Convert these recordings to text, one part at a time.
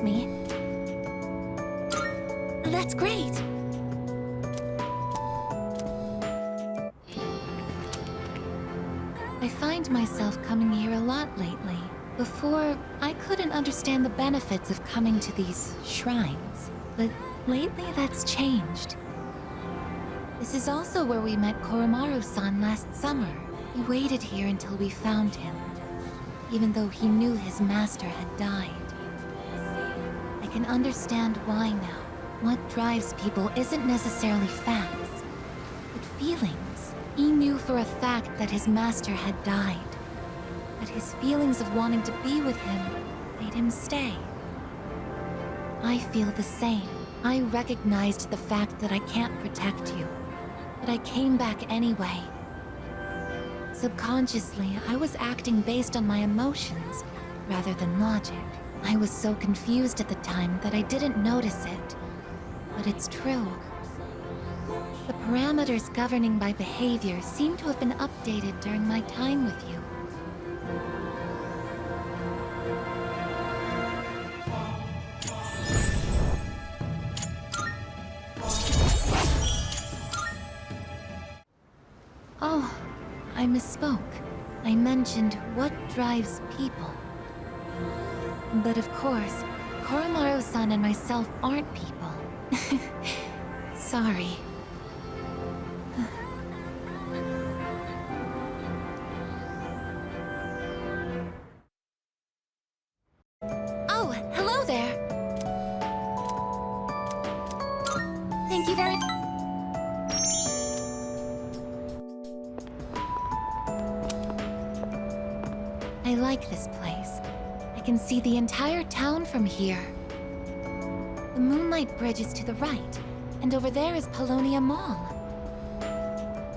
trust me. That's great! I find myself coming here a lot lately. Before, I couldn't understand the benefits of coming to these shrines, but lately that's changed. This is also where we met Koromaru-san last summer. He waited here until we found him, even though he knew his master had died. I can understand why now. What drives people isn't necessarily facts, but feelings. He knew for a fact that his master had died, but his feelings of wanting to be with him made him stay. I feel the same. I recognized the fact that I can't protect you, but I came back anyway. Subconsciously, I was acting based on my emotions rather than logic. I was so confused at the time that I didn't notice it. But it's true. The parameters governing my behavior seem to have been updated during my time with you. Oh, I misspoke. I mentioned what drives people. But of course, Koromaru-san and myself aren't people. Sorry. Oh, hello there! Thank you very much. I like this place. I can see the entire town from here. The Moonlight Bridge is to the right, and over there is Paulownia Mall.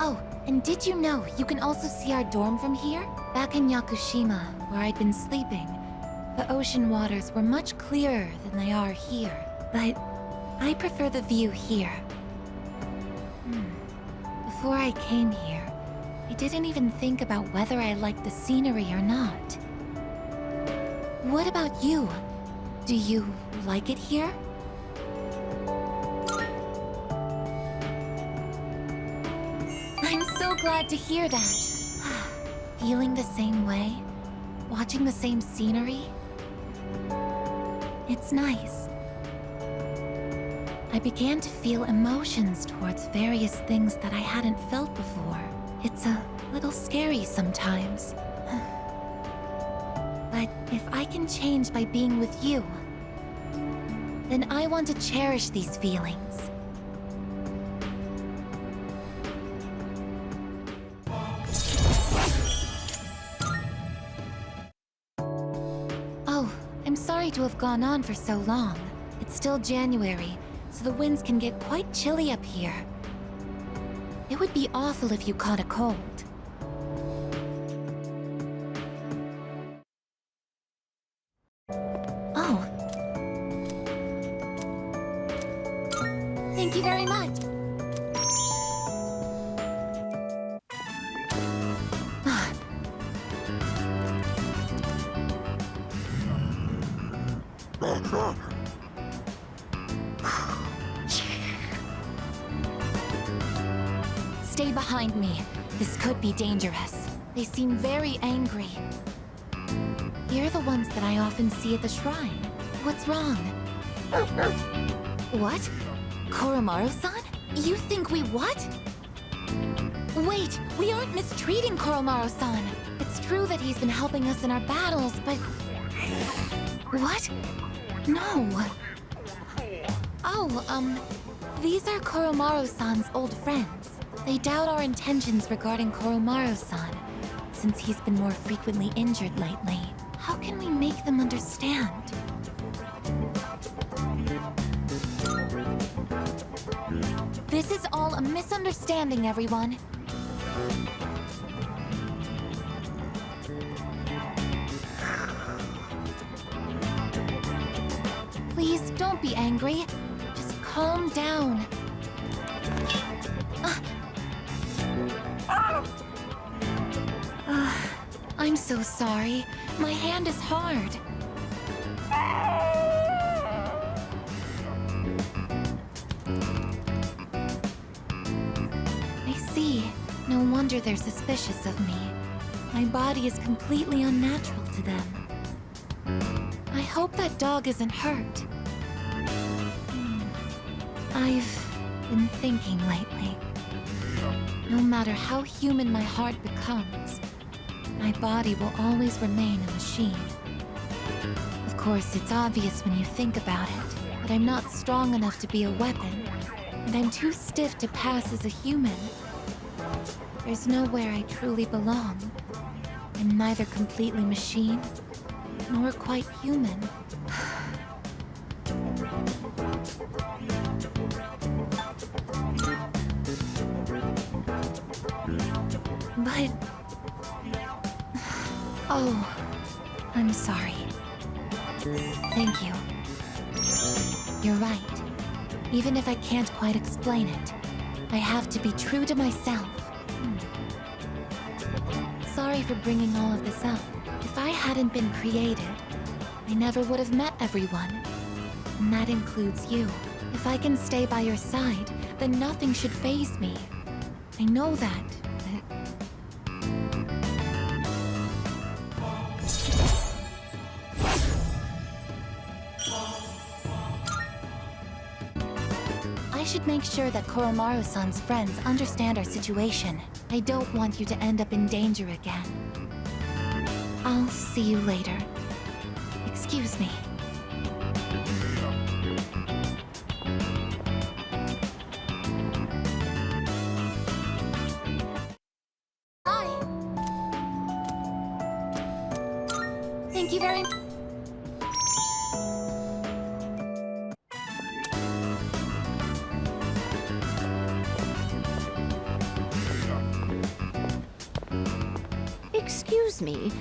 Oh, and did you know you can also see our dorm from here? Back in Yakushima, where I'd been sleeping, the ocean waters were much clearer than they are here. But I prefer the view here. Before I came here, I didn't even think about whether I liked the scenery or not. What about you? Do you like it here? I'm so glad to hear that. Feeling the same way? Watching the same scenery? It's nice. I began to feel emotions towards various things that I hadn't felt before. It's a little scary sometimes. But if I can change by being with you, then I want to cherish these feelings. Oh, I'm sorry to have gone on for so long. It's still January, so the winds can get quite chilly up here. It would be awful if you caught a cold. Oh. Thank you very much. Stay behind me. This could be dangerous. They seem very angry. You're the ones that I often see at the shrine. What's wrong? What? Koromaru-san? You think we what? Wait, we aren't mistreating Koromaru-san. It's true that he's been helping us in our battles, but... What? No. Oh, these are Koromaru-san's old friends. They doubt our intentions regarding Koromaru-san, since he's been more frequently injured lately. How can we make them understand? This is all a misunderstanding, everyone. Please, don't be angry. Just calm down. I'm so sorry. My hand is hard. wonder they're suspicious of me. My body is completely unnatural to them. I hope that dog isn't hurt. I've been thinking lately. No matter how human my heart becomes, my body will always remain a machine. Of course, it's obvious when you think about it, but I'm not strong enough to be a weapon, and I'm too stiff to pass as a human. There's nowhere I truly belong. I'm neither completely machine, nor quite human. But... Oh, I'm sorry. Thank you. You're right. Even if I can't quite explain it, I have to be true to myself. Sorry for bringing all of this up. If I hadn't been created, I never would have met everyone. And that includes you. If I can stay by your side, then nothing should faze me. I know that, I should make sure that Koromaru-san's friends understand our situation. I don't want you to end up in danger again. I'll see you later. Excuse me. Hi. Thank you very much. Excuse me,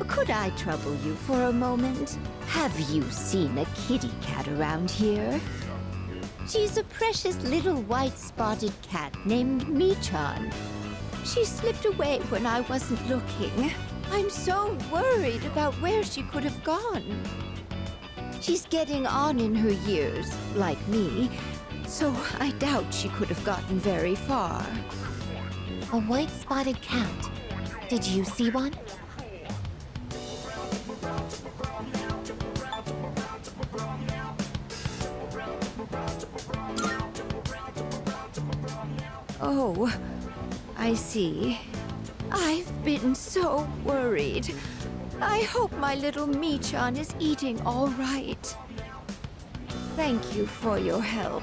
could I trouble you for a moment? Have you seen a kitty cat around here? She's a precious little white-spotted cat named Michan. She slipped away when I wasn't looking. I'm so worried about where she could have gone. She's getting on in her years, like me, so I doubt she could have gotten very far. A white-spotted cat. Did you see one? Oh, I see. I've been so worried. I hope my little Michan is eating all right. Thank you for your help.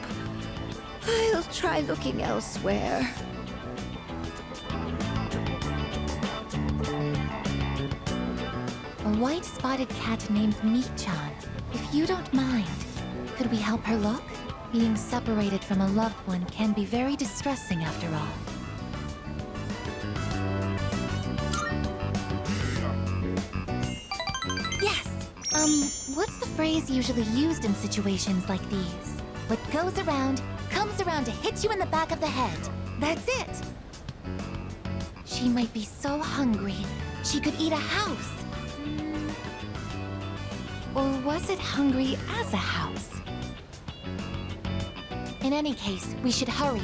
I'll try looking elsewhere. A white-spotted cat named Michan. If you don't mind, could we help her look? Being separated from a loved one can be very distressing after all. Yes! What's the phrase usually used in situations like these? What goes around, comes around to hit you in the back of the head. That's it! She might be so hungry, she could eat a house. Or was it hungry as a house? In any case, we should hurry.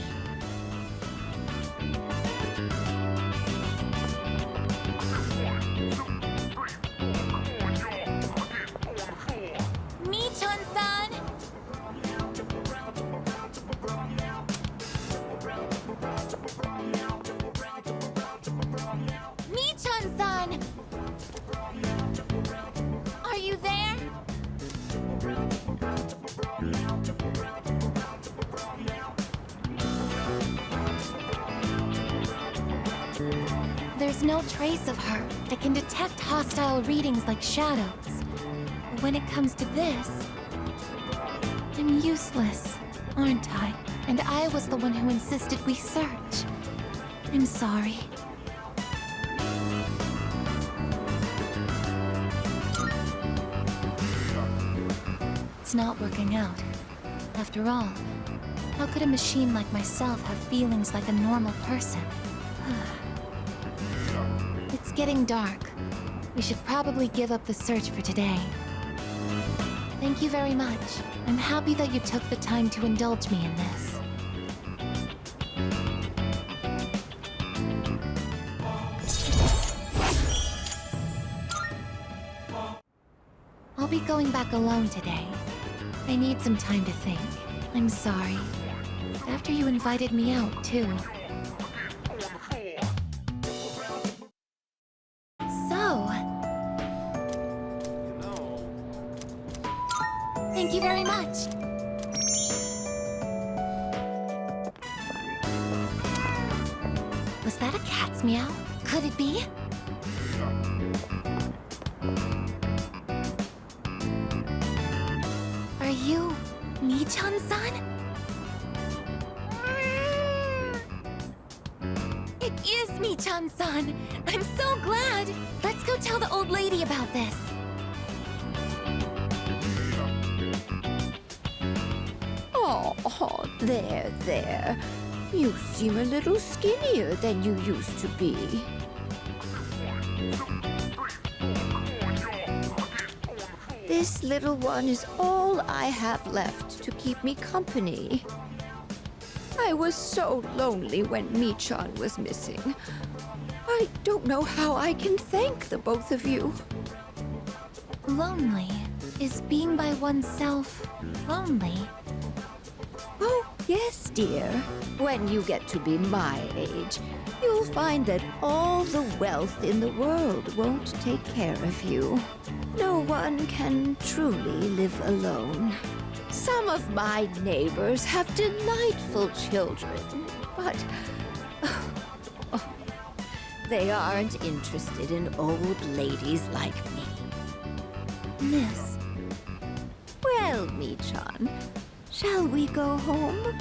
Michan-san! Michan-san! Are you there? There's no trace of her. I can detect hostile readings like shadows. But when it comes to this, I'm useless, aren't I? And I was the one who insisted we search. I'm sorry. It's not working out. After all, how could a machine like myself have feelings like a normal person? It's getting dark. We should probably give up the search for today. Thank you very much. I'm happy that you took the time to indulge me in this. I'll be going back alone today. I need some time to think. I'm sorry. After you invited me out, too. So... Thank you very much. Was that a cat's meow? Could it be? Are you Mi-chan-san? It is Mi-chan-san! I'm so glad! Let's go tell the old lady about this. Oh, there. You seem a little skinnier than you used to be. This little one is all I have left to keep me company. I was so lonely when Mi-chan was missing. I don't know how I can thank the both of you. Lonely? Is being by oneself lonely? Oh, yes, dear. When you get to be my age, you'll find that all the wealth in the world won't take care of you. No one can truly live alone. Some of my neighbors have delightful children, but they aren't interested in old ladies like me. Miss, Well, Mi-chan, shall we go home?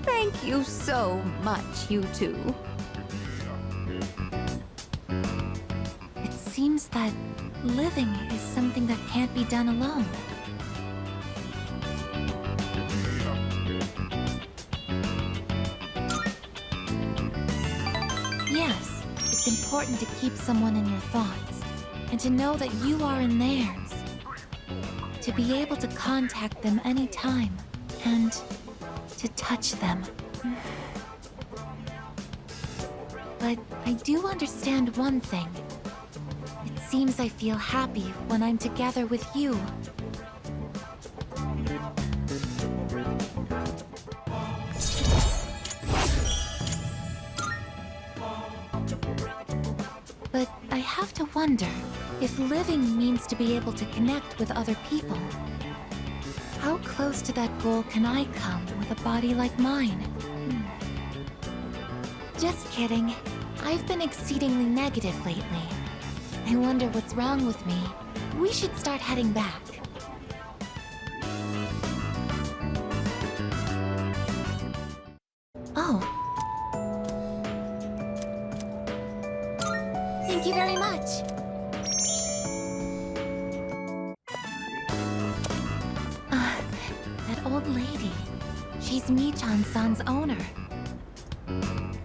Thank you so much, you two. it seems that living is something that can't be done alone. Yes, it's important to keep someone in your thoughts, and to know that you are in theirs. To be able to contact them anytime, and to touch them. But I do understand one thing. It seems I feel happy when I'm together with you. But I have to wonder if living means to be able to connect with other people. How close to that goal can I come with a body like mine? Just kidding. I've been exceedingly negative lately. I wonder what's wrong with me. We should start heading back. Oh. Thank you very much. That old lady. She's Mi-chan-san's owner.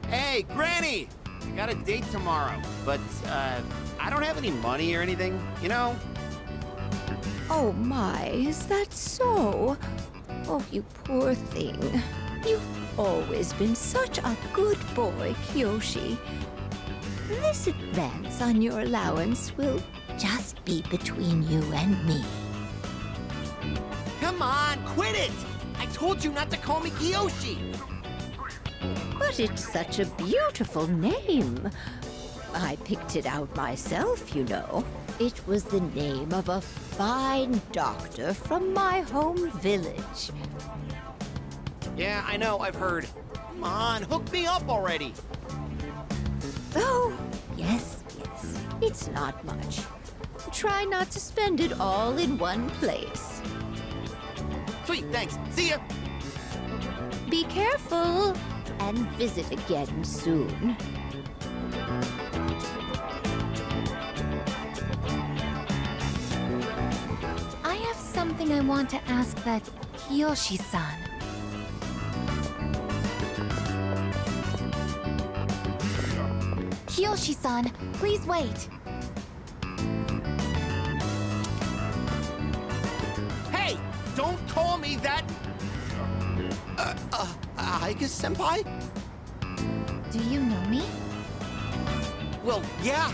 Hey, Granny! I got a date tomorrow, but, I don't have any money or anything, you know? Oh my, is that so? Oh, you poor thing. You've always been such a good boy, Kiyoshi. This advance on your allowance will just be between you and me. Come on, quit it! I told you not to call me Kiyoshi! But it's such a beautiful name. I picked it out myself, you know. It was the name of a fine doctor from my home village. Yeah, I know, I've heard. Come on, hook me up already! Oh, yes. It's not much. Try not to spend it all in one place. Sweet, thanks. See ya! Be careful, and visit again soon. I have something I want to ask that Kiyoshi-san. Kiyoshi-san, please wait. Hey! Don't call me that! Aigis senpai? Do you know me? Well, yeah.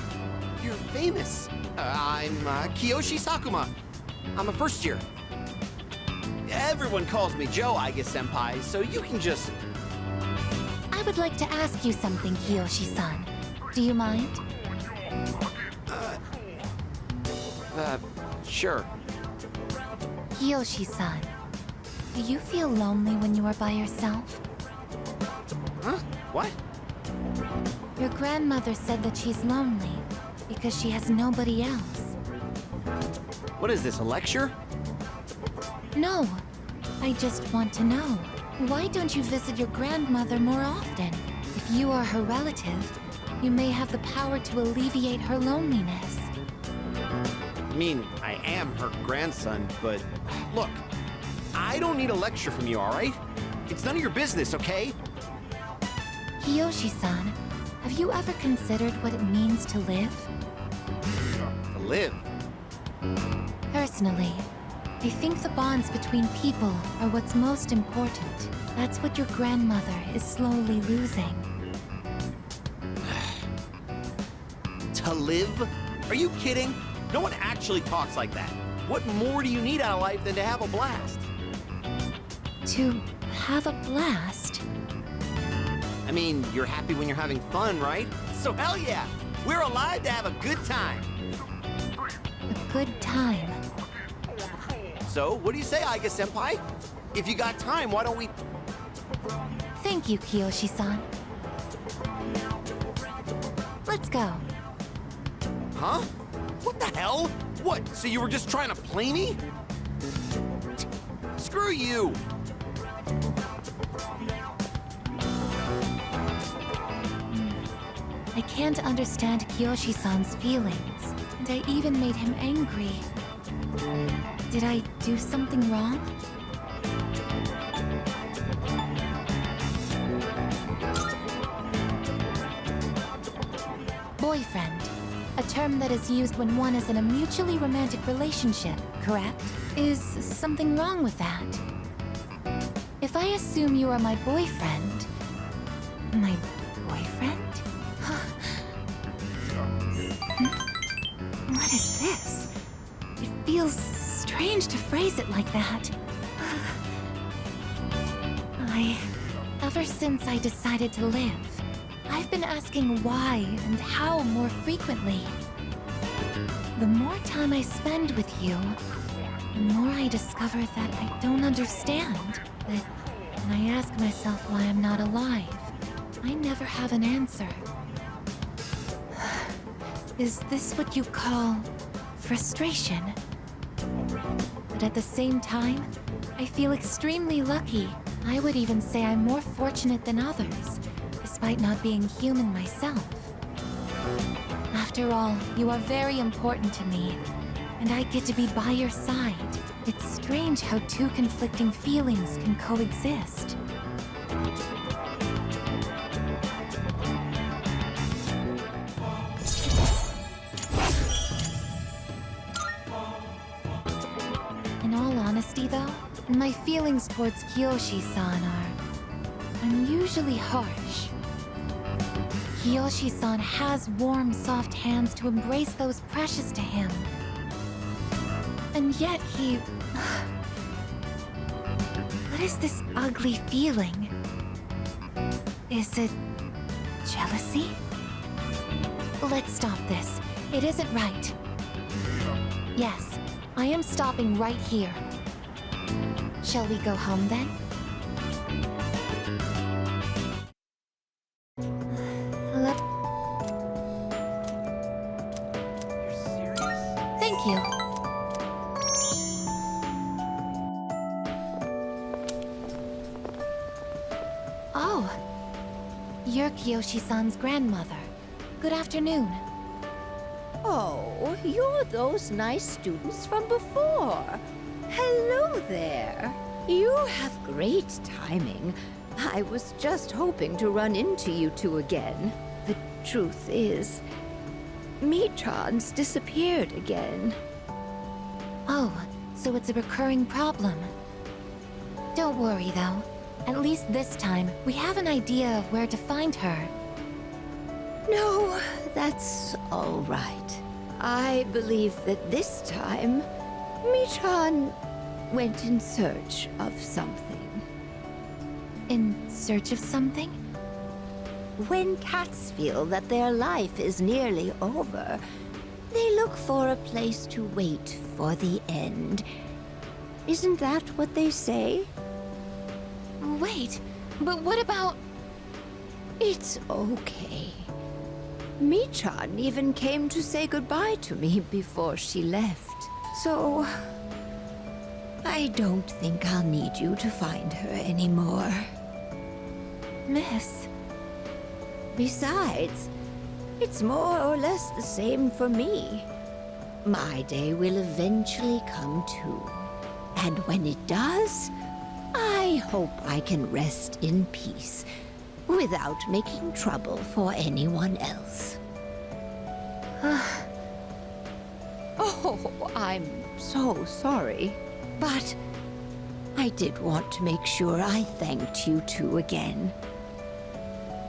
You're famous. I'm Kiyoshi Sakuma. I'm a first year. Everyone calls me Joe, Aigis-senpai, so you can just... I would like to ask you something, Kiyoshi-san. Do you mind? Sure. Kiyoshi-san, do you feel lonely when you are by yourself? Huh? What? Your grandmother said that she's lonely because she has nobody else. What is this, a lecture? No, I just want to know. Why don't you visit your grandmother more often? If you are her relative, you may have the power to alleviate her loneliness. I mean, I am her grandson, but look, I don't need a lecture from you, all right? It's none of your business, okay? Kiyoshi-san, have you ever considered what it means to live? To live? Personally, I think the bonds between people are what's most important. That's what your grandmother is slowly losing. To live? Are you kidding? No one actually talks like that. What more do you need out of life than to have a blast? To have a blast? I mean, you're happy when you're having fun, right? So hell yeah! We're alive to have a good time! A good time. So, what do you say, Aigis-senpai? If you got time, why don't we... Thank you, Kiyoshi-san. Let's go. Huh? What the hell? What, so you were just trying to play me? Screw you! I can't understand Kiyoshi-san's feelings, and I even made him angry. Did I do something wrong? Boyfriend, a term that is used when one is in a mutually romantic relationship, correct? Is something wrong with that? If I assume you are my boyfriend... My boyfriend? What is this? It feels strange to phrase it like that. Ever since I decided to live, I've been asking why and how more frequently. The more time I spend with you, the more I discover that I don't understand. That when I ask myself why I'm not alive, I never have an answer. Is this what you call frustration? But at the same time, I feel extremely lucky. I would even say I'm more fortunate than others, despite not being human myself. After all, you are very important to me, and I get to be by your side. It's strange how two conflicting feelings can coexist. In all honesty, though, my feelings towards Kiyoshi-san are unusually harsh. Kiyoshi-san has warm, soft hands to embrace those precious to him. And yet he... What is this ugly feeling? Is it... jealousy? Let's stop this. It isn't right. Yes, I am stopping right here. Shall we go home then? Hello? You're serious? Thank you. Oh, you're Kiyoshi-san's grandmother. Good afternoon. Oh, you're those nice students from before. Hello there. You have great timing. I was just hoping to run into you two again. The truth is, Metron's disappeared again. Oh, so it's a recurring problem. Don't worry, though. At least this time, we have an idea of where to find her. No, that's all right. I believe that this time, Michan went in search of something. In search of something? When cats feel that their life is nearly over, they look for a place to wait for the end. Isn't that what they say? Wait, but what about... It's okay. Michan even came to say goodbye to me before she left. So... I don't think I'll need you to find her anymore. Miss? Besides, it's more or less the same for me. My day will eventually come too. And when it does, I hope I can rest in peace without making trouble for anyone else. Oh, I'm so sorry. But I did want to make sure I thanked you two again.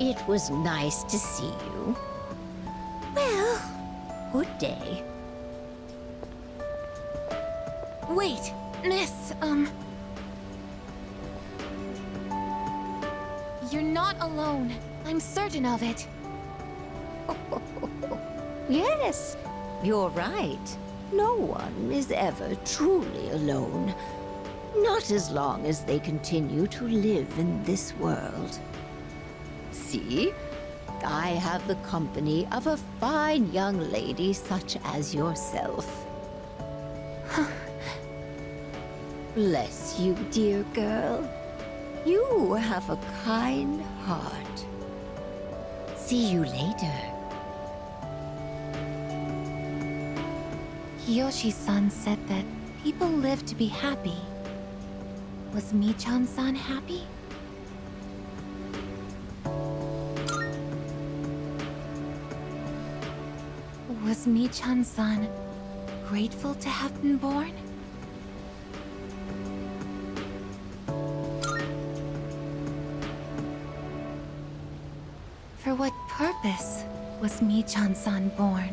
It was nice to see you. Well, good day. Wait, Miss, You're not alone. I'm certain of it. Yes, you're right. No one is ever truly alone. Not as long as they continue to live in this world. See? I have the company of a fine young lady such as yourself. Bless you, dear girl. You have a kind heart. See you later. Kiyoshi-san said that people live to be happy. Was Michan-san happy? Was Michan-san grateful to have been born? For what purpose was Michan-san born?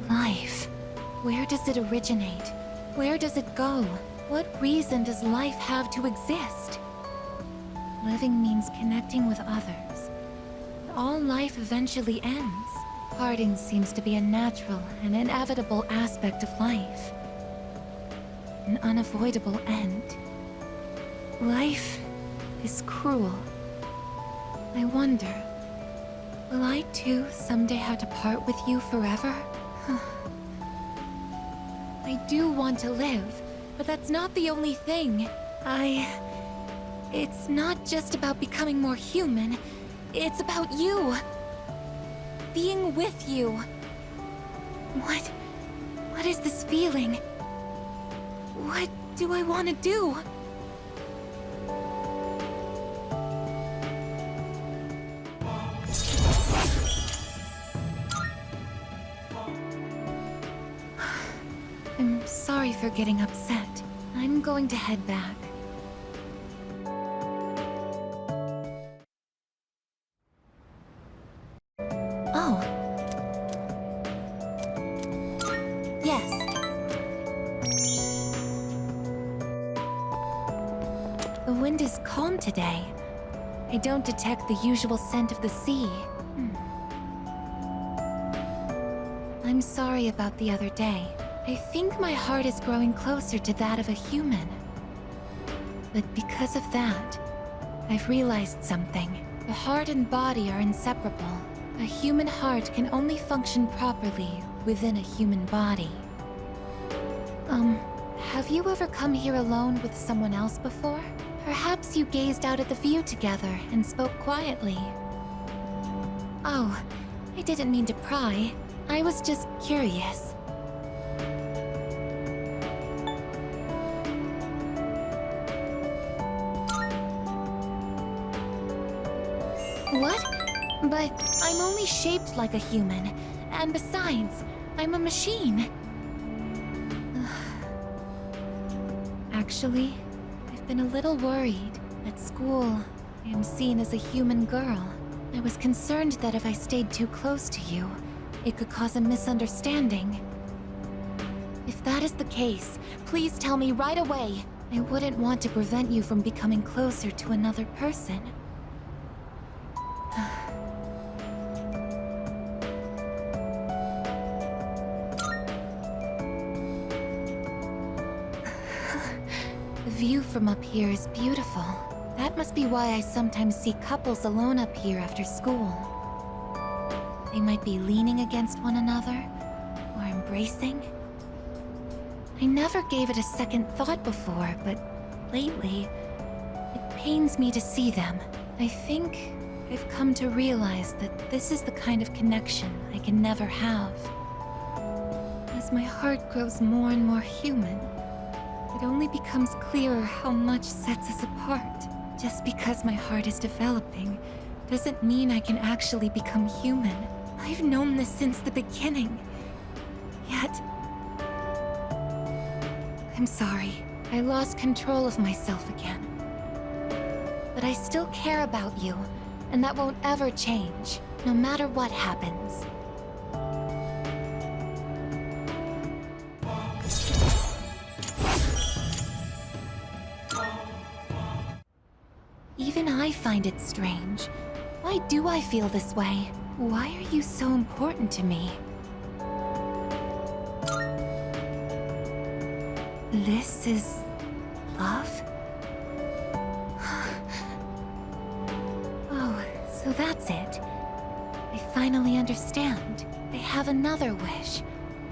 Life. Where does it originate? Where does it go? What reason does life have to exist? Living means connecting with others. All life eventually ends. Parting seems to be a natural and inevitable aspect of life. An unavoidable end. Life is cruel. I wonder, will I too someday have to part with you forever? I do want to live, but that's not the only thing. It's not just about becoming more human. It's about you. Being with you. What is this feeling? What do I want to do? I'm sorry for getting upset. I'm going to head back. Oh. Yes. The wind is calm today. I don't detect the usual scent of the sea. I'm sorry about the other day. I think my heart is growing closer to that of a human. But because of that, I've realized something. The heart and body are inseparable. A human heart can only function properly within a human body. Have you ever come here alone with someone else before? Perhaps you gazed out at the view together and spoke quietly. Oh, I didn't mean to pry. I was just curious. What? But I'm only shaped like a human. And besides, I'm a machine. Actually, I've been a little worried. At school, I am seen as a human girl. I was concerned that if I stayed too close to you, it could cause a misunderstanding. If that is the case, please tell me right away. I wouldn't want to prevent you from becoming closer to another person. The view from up here is beautiful. That must be why I sometimes see couples alone up here after school. They might be leaning against one another, or embracing. I never gave it a second thought before, but lately, it pains me to see them. I think I've come to realize that this is the kind of connection I can never have. As my heart grows more and more human, it only becomes clearer how much sets us apart. Just because my heart is developing doesn't mean I can actually become human. I've known this since the beginning. Yet, I'm sorry. I lost control of myself again. But I still care about you, and that won't ever change, no matter what happens. Even I find it strange. Why do I feel this way? Why are you so important to me? This is love? Oh, so that's it. I finally understand. I have another wish.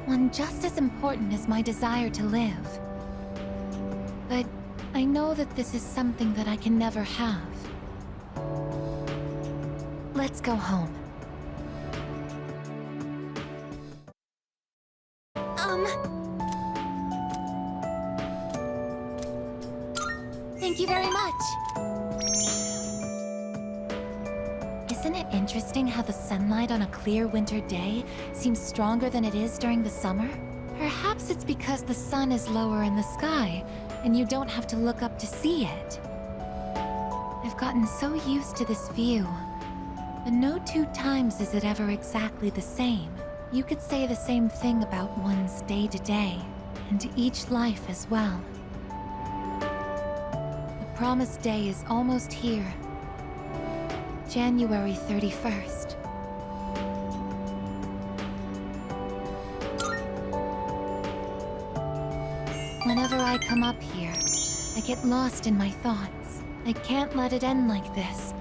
One just as important as my desire to live. But I know that this is something that I can never have. Let's go home. Thank you very much. Isn't it interesting how the sunlight on a clear winter day seems stronger than it is during the summer? Perhaps it's because the sun is lower in the sky, and you don't have to look up to see it. I've gotten so used to this view, but no two times is it ever exactly the same. You could say the same thing about one's day-to-day, and each life as well. The promised day is almost here. January 31st. Whenever I come up here, I get lost in my thoughts. I can't let it end like this.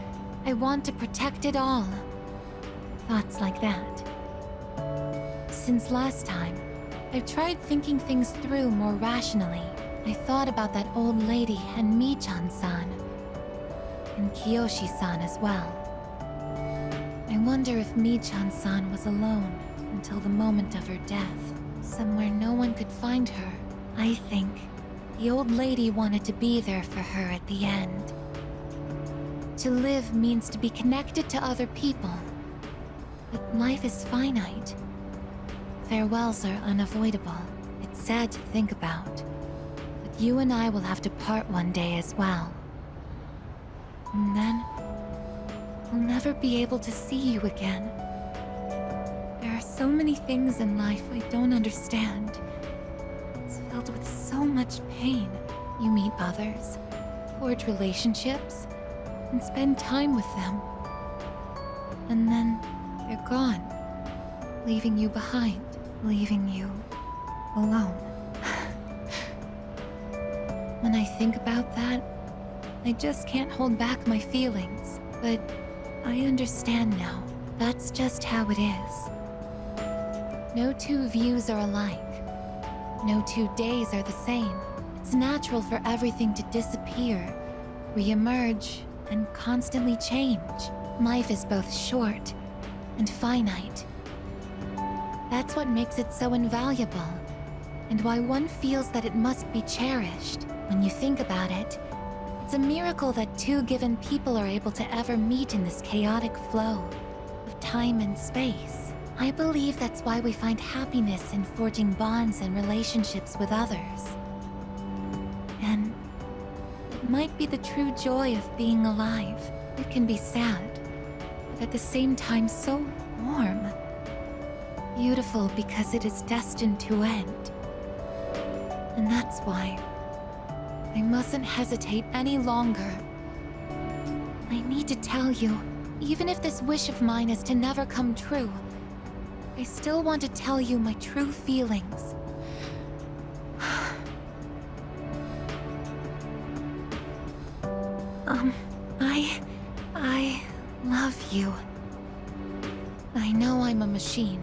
I want to protect it all. Thoughts like that. Since last time, I've tried thinking things through more rationally. I thought about that old lady and Mi-chan-san. And Kiyoshi-san as well. I wonder if Mi-chan-san was alone until the moment of her death. Somewhere no one could find her. I think the old lady wanted to be there for her at the end. To live means to be connected to other people. But life is finite. Farewells are unavoidable. It's sad to think about. But you and I will have to part one day as well. And then, I'll never be able to see you again. There are so many things in life I don't understand. It's filled with so much pain. You meet others, forge relationships, and spend time with them. And then, they're gone, leaving you behind, leaving you alone. When I think about that, I just can't hold back my feelings. But I understand now. That's just how it is. No two views are alike. No 2 days are the same. It's natural for everything to disappear, re-emerge, and constantly change. Life is both short and finite. That's what makes it so invaluable, and why one feels that it must be cherished. When you think about it, it's a miracle that 2 given people are able to ever meet in this chaotic flow of time and space. I believe that's why we find happiness in forging bonds and relationships with others. And it might be the true joy of being alive. It can be sad, but at the same time so warm. Beautiful because it is destined to end. And that's why I mustn't hesitate any longer. I need to tell you, even if this wish of mine is to never come true, I still want to tell you my true feelings. I love you. I know I'm a machine.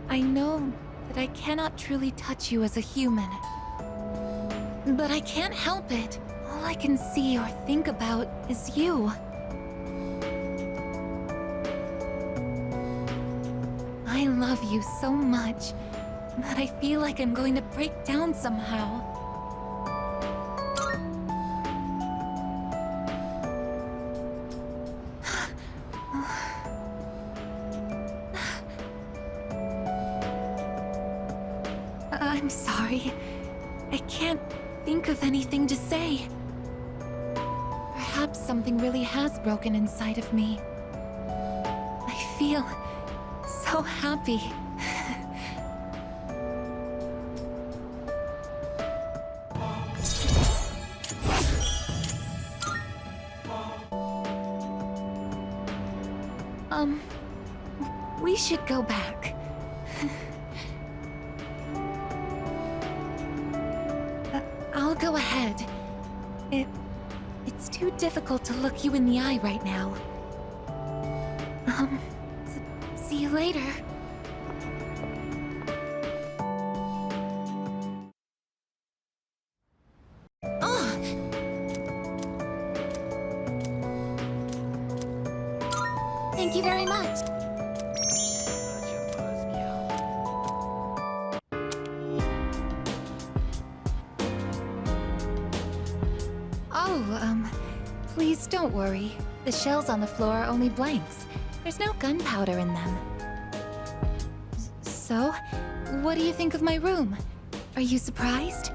I know that I cannot truly touch you as a human. But I can't help it. All I can see or think about is you. I love you so much that I feel like I'm going to break down somehow. I'm sorry. I can't think of anything to say. Perhaps something really has broken inside of me. I feel so happy. We should go back. I'll go ahead. It's too difficult to look you in the eye right now. See you later. Oh! Thank you very much. Please don't worry. The shells on the floor are only blanks. There's no gunpowder in them. So, what do you think of my room? Are you surprised?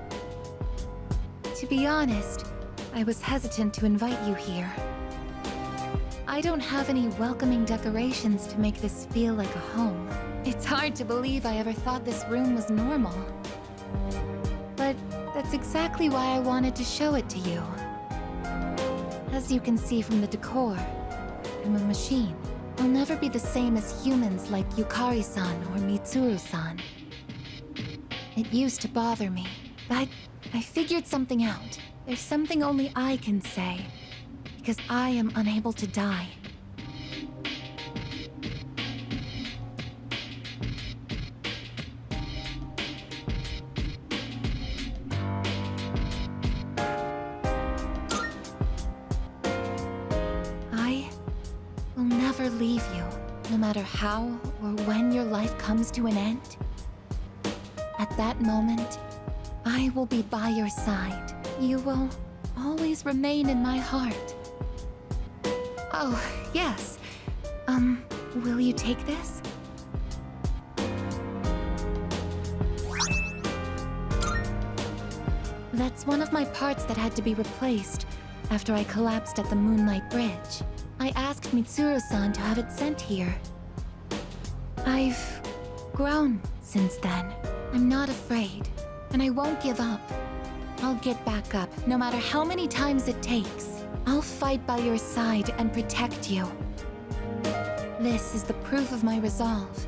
To be honest, I was hesitant to invite you here. I don't have any welcoming decorations to make this feel like a home. It's hard to believe I ever thought this room was normal. But that's exactly why I wanted to show it to you. As you can see from the decor, I'm a machine. I'll never be the same as humans like Yukari-san or Mitsuru-san. It used to bother me, but I figured something out. There's something only I can say, because I am unable to die. Leave you, no matter how or when your life comes to an end. At that moment, I will be by your side. You will always remain in my heart. Oh, yes. Will you take this? That's one of my parts that had to be replaced after I collapsed at the Moonlight Bridge. I asked Mitsuru-san to have it sent here. I've grown since then. I'm not afraid, and I won't give up. I'll get back up, no matter how many times it takes. I'll fight by your side and protect you. This is the proof of my resolve,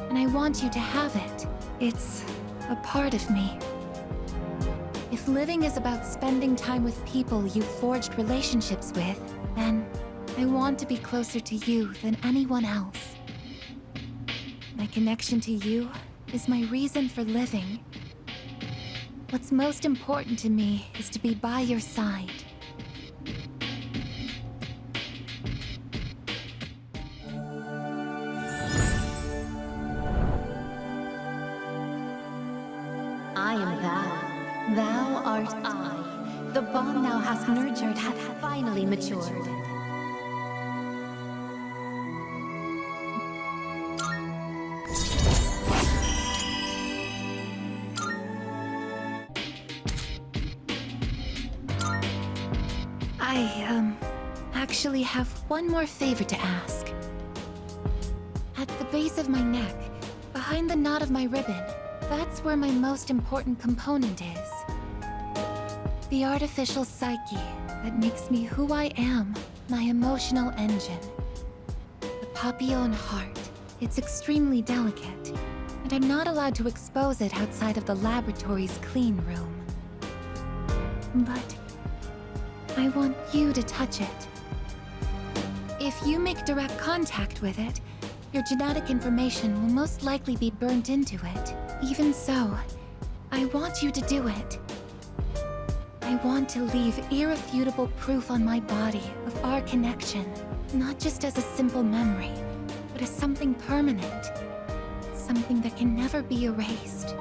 and I want you to have it. It's a part of me. If living is about spending time with people you've forged relationships with, then I want to be closer to you than anyone else. My connection to you is my reason for living. What's most important to me is to be by your side. I am thou. Thou art I. The bond thou hast nurtured hath finally matured. actually have one more favor to ask. At the base of my neck, behind the knot of my ribbon, that's where my most important component is. The artificial psyche that makes me who I am, my emotional engine. The papillon heart. It's extremely delicate, and I'm not allowed to expose it outside of the laboratory's clean room. But I want you to touch it. If you make direct contact with it, your genetic information will most likely be burnt into it. Even so, I want you to do it. I want to leave irrefutable proof on my body of our connection, not just as a simple memory, but as something permanent. Something that can never be erased.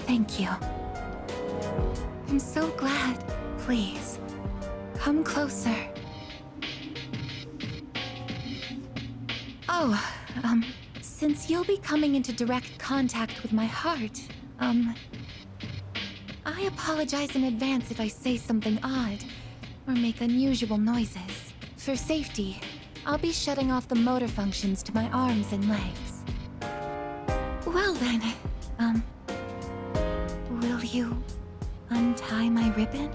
Thank you. I'm so glad. Please, come closer. Oh, since you'll be coming into direct contact with my heart, I apologize in advance if I say something odd or make unusual noises. For safety, I'll be shutting off the motor functions to my arms and legs. Well then, will you untie my ribbon?